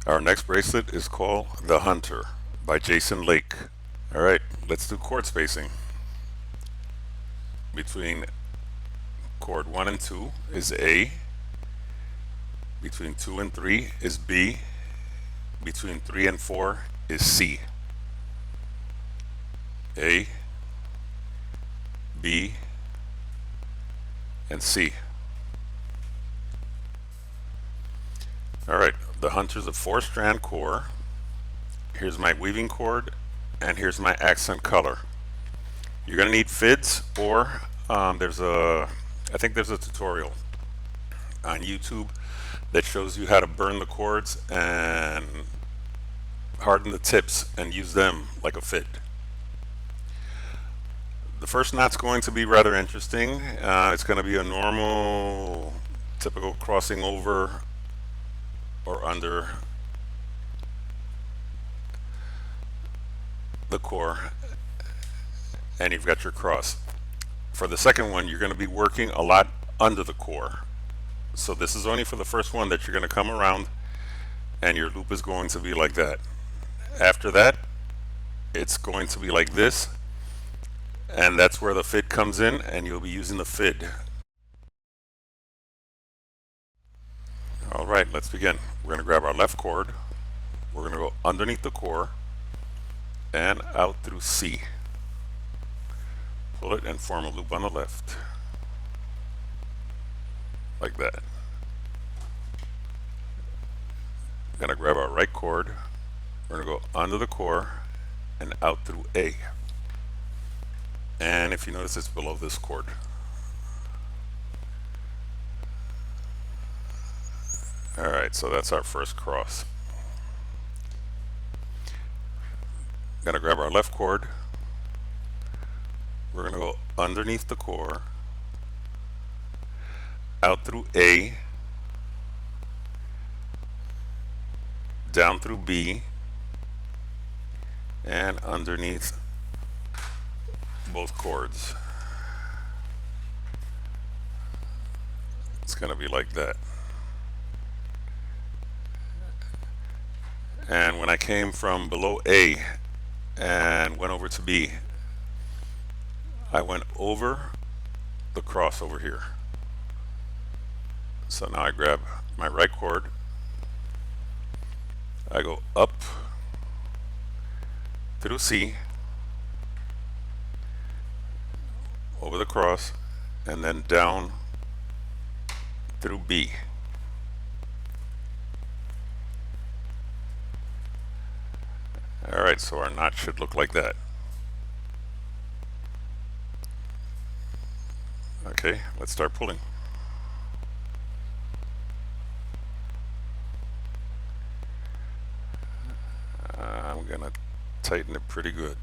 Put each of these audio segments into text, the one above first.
Our next bracelet is called the Hunter by Jason Lake. All right, let's do chord spacing. Between chord 1 and 2 is A. Between 2 and 3 is B. Between 3 and 4 is C. A, B, and C. All right, the Hunter's a 4-strand core. Here's my weaving cord, and here's my accent color. You're gonna need fids, or I think there's a tutorial on YouTube that shows you how to burn the cords and harden the tips and use them like a fid. The first knot's going to be rather interesting. It's going to be a normal, typical crossing over or under the core, and you've got your cross. For the second one, you're going to be working a lot under the core. So this is only for the first one that you're going to come around, and your loop is going to be like that. After that, it's going to be like this, and that's where the fid comes in, and you'll be using the fid. All right, let's begin. We're going to grab our left cord. We're going to go underneath the core and out through C. Pull it and form a loop on the left, like that. We're going to grab our right cord. We're going to go under the core and out through A. And if you notice, it's below this cord. All right, so that's our first cross. Gonna grab our left cord. We're gonna go underneath the core, out through A, down through B, and underneath both chords. It's gonna be like that. And when I came from below A and went over to B, I went over the cross over here. So now I grab my right cord, I go up through C, over the cross, and then down through B. All right, so our knot should look like that. Okay, let's start pulling. I'm gonna tighten it pretty good.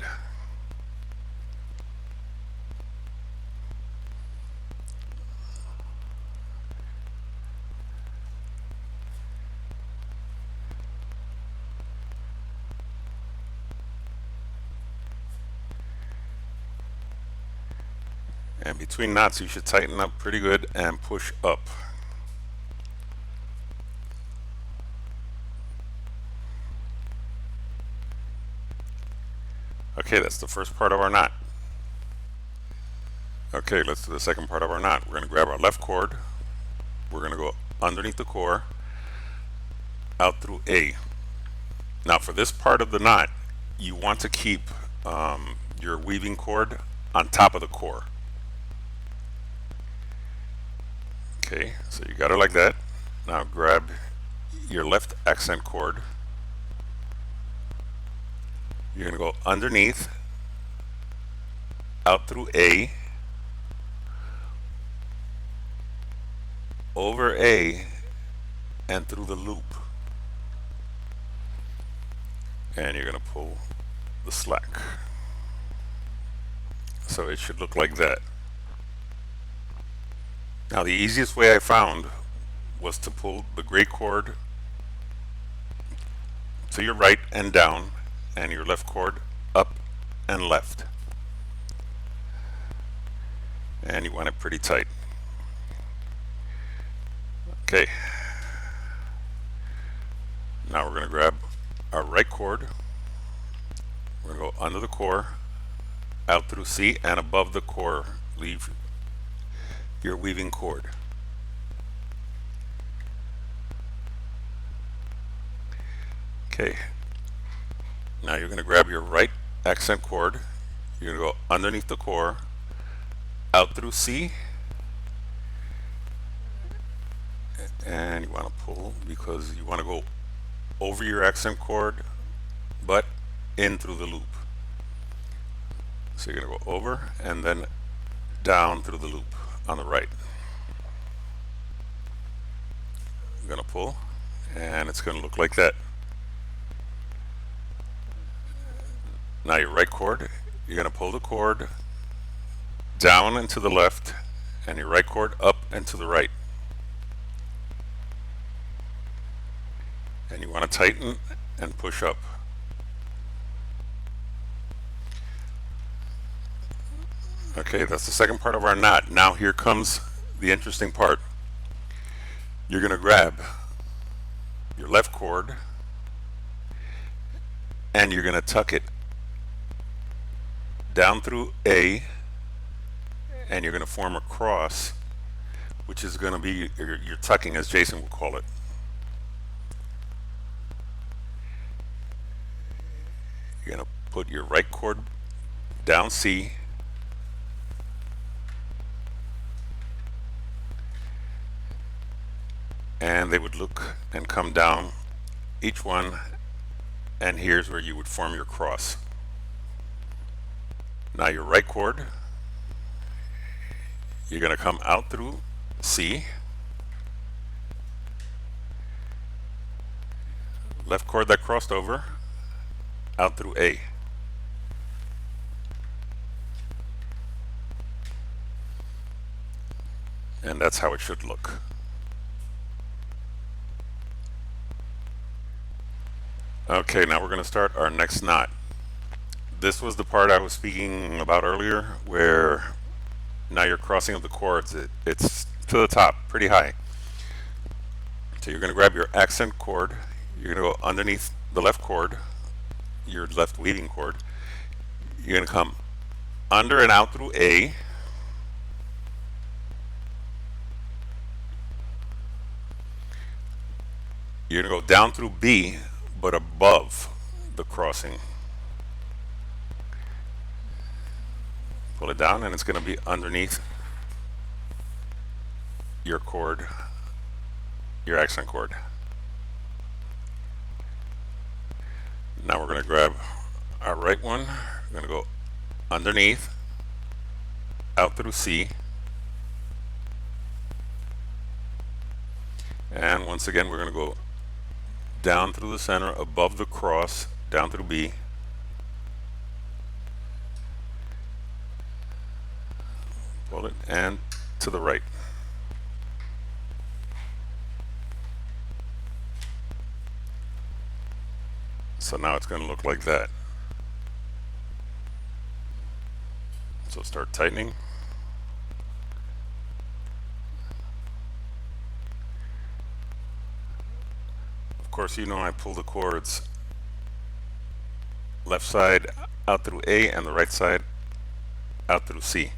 And between knots, you should tighten up pretty good and push up. Okay, that's the first part of our knot. Okay, let's do the second part of our knot. We're going to grab our left cord. We're going to go underneath the core, out through A. Now for this part of the knot, you want to keep your weaving cord on top of the core. Okay, so you got it like that. Now grab your left accent cord. You're going to go underneath, out through A, over A, and through the loop. And you're going to pull the slack. So it should look like that. Now the easiest way I found was to pull the gray cord to your right and down, and your left cord up and left. And you want it pretty tight. Okay. Now we're going to grab our right cord. We're going to go under the core, out through C, and above the core, leave your weaving cord. Okay, now you're going to grab your right accent cord. You're going to go underneath the core, out through C, and you want to pull because you want to go over your accent cord, but in through the loop. So you're going to go over and then down through the loop on the right. You're going to pull, and it's going to look like that. Now your right cord, you're going to pull the cord down and to the left, and your right cord up and to the right. And you want to tighten and push up. Okay, that's the second part of our knot. Now here comes the interesting part. You're going to grab your left cord and you're going to tuck it down through A, and you're going to form a cross, which is going to be your tucking, as Jason would call it. You're going to put your right cord down C, and they would look and come down each one, and here's where you would form your cross. Now your right cord, you're going to come out through C, left cord that crossed over, out through A. And that's how it should look. Okay, now we're going to start our next knot. This was the part I was speaking about earlier, where now you're crossing of the cords. It's to the top, pretty high. So you're going to grab your accent cord. You're going to go underneath the left cord, your left weaving cord. You're going to come under and out through A. You're going to go down through B, but above the crossing. Pull it down, and it's going to be underneath your cord, your accent cord. Now we're going to grab our right one. We're going to go underneath, out through C, and once again we're going to go down through the center, above the cross, down through B, pull it, and to the right. So now it's going to look like that. So start tightening. Of course, you know I pull the cords left side out through A and the right side out through C.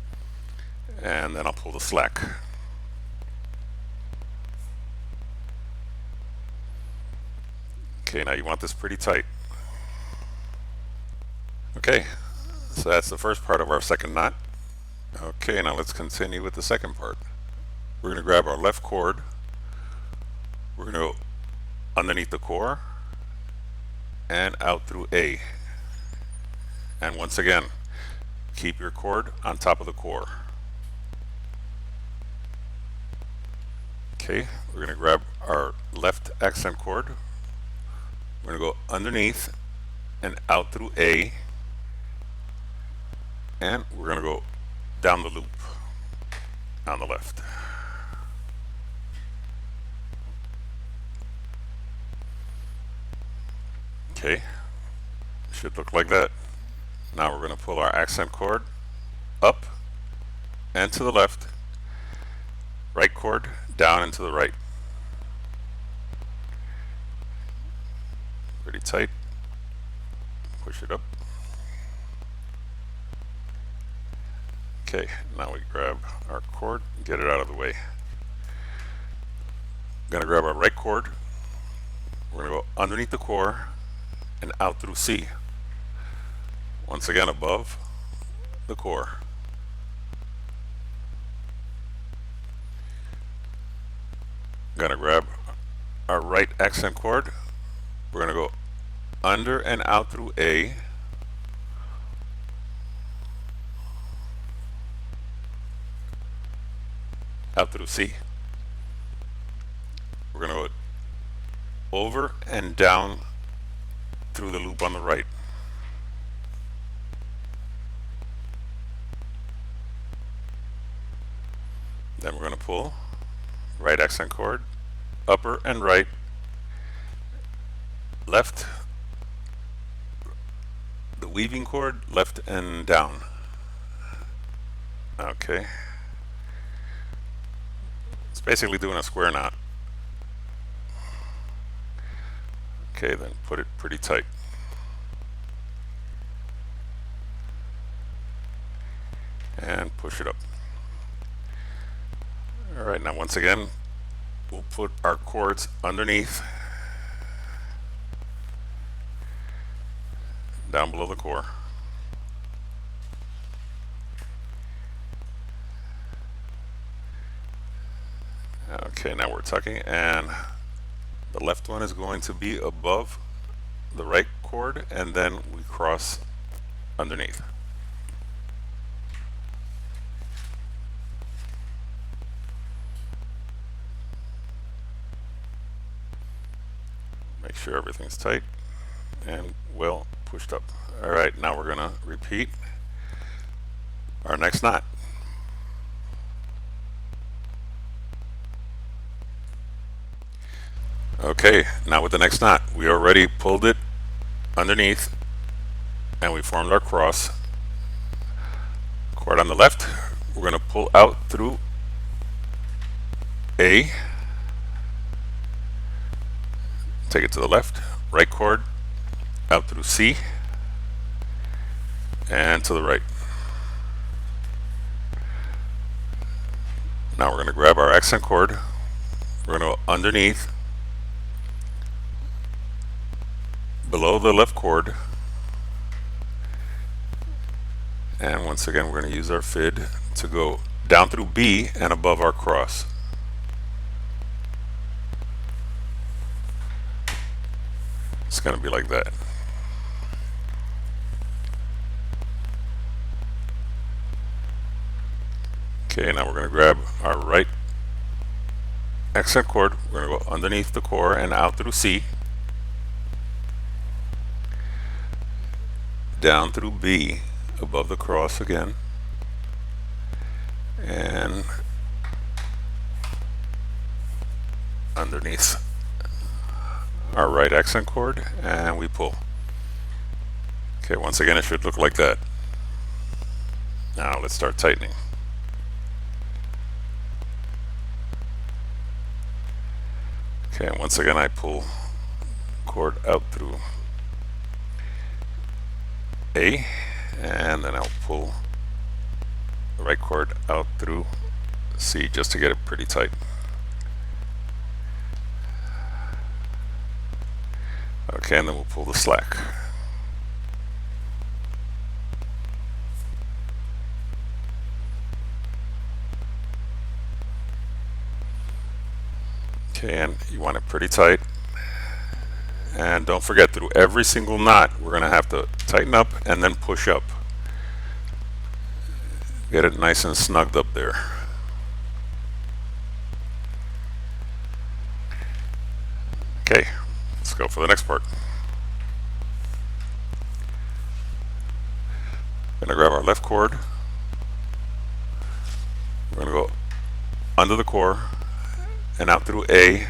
And then I'll pull the slack. Okay, now you want this pretty tight. Okay, so that's the first part of our second knot. Okay, now let's continue with the second part. We're going to grab our left cord. We're going to go underneath the core and out through A. And once again, keep your cord on top of the core. Okay, we're going to grab our left accent cord. We're going to go underneath and out through A, and we're going to go down the loop on the left. Okay, should look like that. Now we're going to pull our accent cord up and to the left, right cord down and to the right. pretty tight. Push it up. Okay, now we grab our cord and get it out of the way. Gonna grab our right cord. We're gonna go underneath the core and out through C. Once again above the core. Gonna grab our right accent cord. We're gonna go under and out through A. Out through C. We're gonna go over and down through the loop on the right. Then we're going to pull right accent cord, upper and right, left, the weaving cord, left and down. Okay. It's basically doing a square knot. Okay, then put it pretty tight. And push it up. Alright, now once again, we'll put our cords underneath, down below the core. Okay, now we're tucking, and the left one is going to be above the right cord, and then we cross underneath. Make sure everything's tight and well pushed up. Alright, now we're going to repeat our next knot. Okay, now with the next knot, we already pulled it underneath and we formed our cross. Cord on the left, we're going to pull out through A, take it to the left, right cord out through C, and to the right. Now we're going to grab our accent cord, we're going to go underneath, below the left cord, and once again we're going to use our fid to go down through B and above our cross. It's going to be like that. Okay, now we're going to grab our right accent cord, we're going to go underneath the core and out through C, down through B, above the cross again, and underneath our right accent cord, and we pull. Okay, once again it should look like that. Now let's start tightening. Okay, once again I pull cord out through A, and then I'll pull the right cord out through C just to get it pretty tight. Okay, and then we'll pull the slack. Okay, and you want it pretty tight. And don't forget, through every single knot, we're going to have to tighten up and then push up. Get it nice and snugged up there. Okay, let's go for the next part. We're going to grab our left cord. We're going to go under the core and out through A,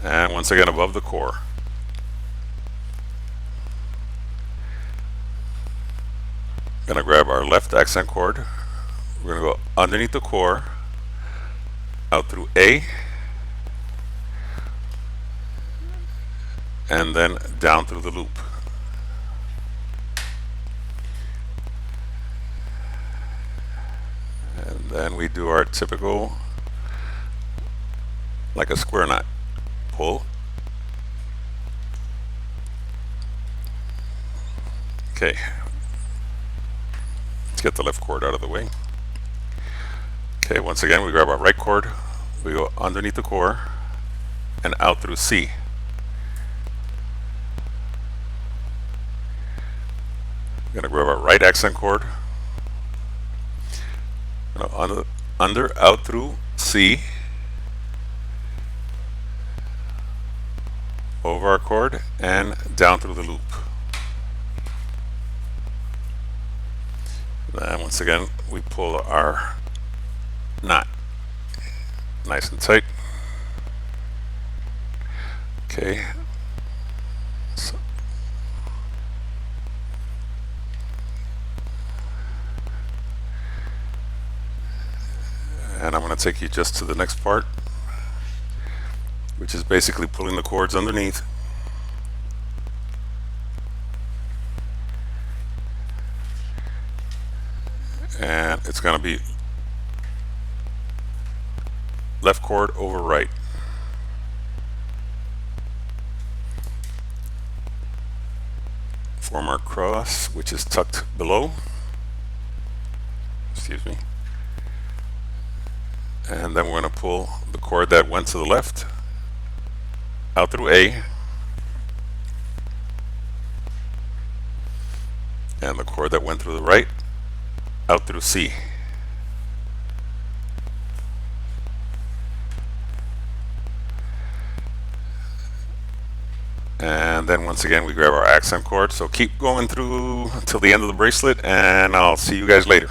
and once again above the core. Going to grab our left accent cord. We're going to go underneath the core, out through A, and then down through the loop. And then we do our typical, like a square knot, pull. Okay, let's get the left cord out of the way. Okay, once again, we grab our right cord, we go underneath the core and out through C. We're going to grab our right accent cord, under, out through C, over our cord, and down through the loop. Then once again, we pull our knot nice and tight. Okay. So, and I'm going to take you just to the next part, which is basically pulling the cords underneath. And it's going to be left cord over right. Form our cross, which is tucked below. Excuse me. And then we're going to pull the cord that went to the left out through A, and the cord that went through the right out through C. And then once again we grab our accent cord. So keep going through till the end of the bracelet, and I'll see you guys later.